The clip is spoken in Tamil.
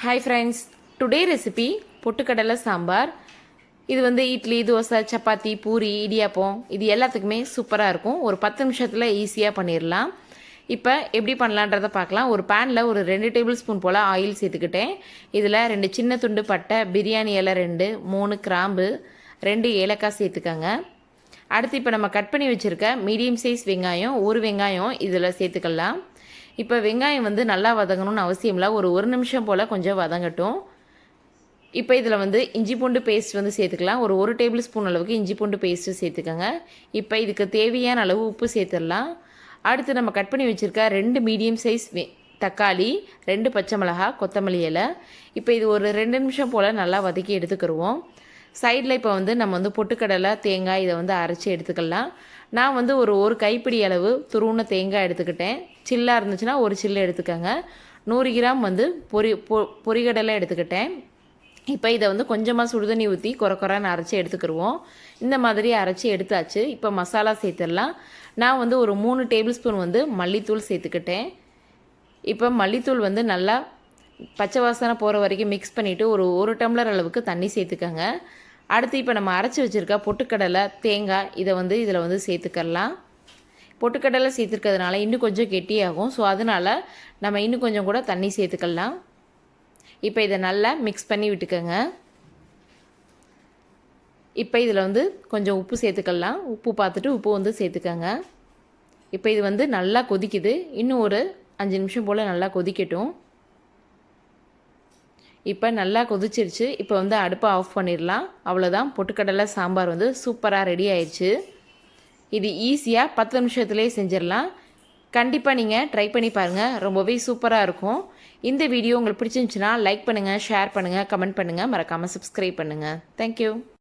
Hi friends, today recipe Pottukadalai Sambar. இது வந்து இட்லி, தோசை, சப்பாத்தி, பூரி, இடியாப்பம் இது எல்லாத்துக்குமே சூப்பராக இருக்கும். ஒரு 10 நிமிஷத்தில் ஈஸியாக பண்ணிடலாம். இப்போ எப்படி பண்ணலான்றதை பார்க்கலாம். ஒரு பேனில் ஒரு 2 டேபிள் ஸ்பூன் போல் ஆயில் சேர்த்துக்கிட்டேன். இதில் 2 சின்ன துண்டு பட்டை, பிரியாணி இலை 2, 3 கிராம்பு, 2 ஏலக்காய் சேர்த்துக்கோங்க. அடுத்து இப்போ நம்ம கட் பண்ணி வச்சுருக்க மீடியம் சைஸ் வெங்காயம், ஒரு வெங்காயம் இதில் சேர்த்துக்கலாம். இப்போ வெங்காயம் வந்து நல்லா வதங்கணும்னு அவசியம் இல்லை. ஒரு நிமிஷம் போல் கொஞ்சம் வதங்கட்டும். இப்போ இதில் வந்து இஞ்சி பூண்டு பேஸ்ட் வந்து சேர்த்துக்கலாம். ஒரு டேபிள் ஸ்பூன் அளவுக்கு இஞ்சி பூண்டு பேஸ்ட்டு சேர்த்துக்கோங்க. இப்போ இதுக்கு தேவையான அளவு உப்பு சேர்த்துடலாம். அடுத்து நம்ம கட் பண்ணி வச்சுருக்க 2 மீடியம் சைஸ் தக்காளி, 2 பச்சை மிளகாய், கொத்தமல்லி இலை. இப்போ இது ஒரு 2 நிமிஷம் போல் நல்லா வதக்கி எடுத்துக்கிடுவோம். சைடில் இப்போ வந்து நம்ம வந்து பொட்டுக்கடலை, தேங்காய் இதை வந்து அரைச்சி எடுத்துக்கலாம். நான் வந்து ஒரு கைப்பிடி அளவு துருவின தேங்காய் எடுத்துக்கிட்டேன். சில்லாக இருந்துச்சுன்னா ஒரு சில்லு எடுத்துக்கோங்க. 100 கிராம் வந்து பொரிகடலை எடுத்துக்கிட்டேன். இப்போ இதை வந்து கொஞ்சமாக சுடுதண்ணி ஊற்றி குறைன்னு அரைச்சி எடுத்துக்கிடுவோம். இந்த மாதிரி அரைச்சி எடுத்தாச்சு. இப்போ மசாலா சேர்த்துடலாம். நான் வந்து ஒரு 3 டேபிள் ஸ்பூன் வந்து மல்லித்தூள் சேர்த்துக்கிட்டேன். இப்போ மல்லித்தூள் வந்து நல்லா பச்சை வாசனை போகிற வரைக்கும் மிக்ஸ் பண்ணிவிட்டு ஒரு டம்ளர் அளவுக்கு தண்ணி சேர்த்துக்கோங்க. அடுத்து இப்போ நம்ம அரைச்சி வச்சுருக்க பொட்டுக்கடலை, தேங்காய் இதை வந்து இதில் வந்து சேர்த்துக்கலாம். பொட்டுக்கடலை சேர்த்துருக்கிறதுனால இன்னும் கொஞ்சம் கெட்டியாகும். ஸோ அதனால் நம்ம இன்னும் கொஞ்சம் கூட தண்ணி சேர்த்துக்கலாம். இப்போ இதை நல்லா மிக்ஸ் பண்ணி விட்டுக்கோங்க. இப்போ இதில் வந்து கொஞ்சம் உப்பு சேர்த்துக்கலாம். உப்பு பார்த்துட்டு உப்பு வந்து சேர்த்துக்கோங்க. இப்போ இது வந்து நல்லா கொதிக்குது. இன்னும் ஒரு 5 நிமிஷம் போல் நல்லா கொதிக்கட்டும். இப்போ நல்லா கொதிச்சிருச்சு. இப்போ வந்து அடுப்பை ஆஃப் பண்ணிடலாம். அவ்வளோதான், பொட்டுக்கடலை சாம்பார் வந்து சூப்பராக ரெடி ஆயிடுச்சு. இது ஈஸியாக 10 நிமிஷத்துலேயே செஞ்சிடலாம். கண்டிப்பாக நீங்கள் ட்ரை பண்ணி பாருங்கள். ரொம்பவே சூப்பராக இருக்கும். இந்த வீடியோ உங்களுக்கு பிடிச்சிருந்துச்சுன்னா லைக் பண்ணுங்கள், ஷேர் பண்ணுங்கள், கமெண்ட் பண்ணுங்கள், மறக்காமல் சப்ஸ்கிரைப் பண்ணுங்கள். தேங்க்யூ.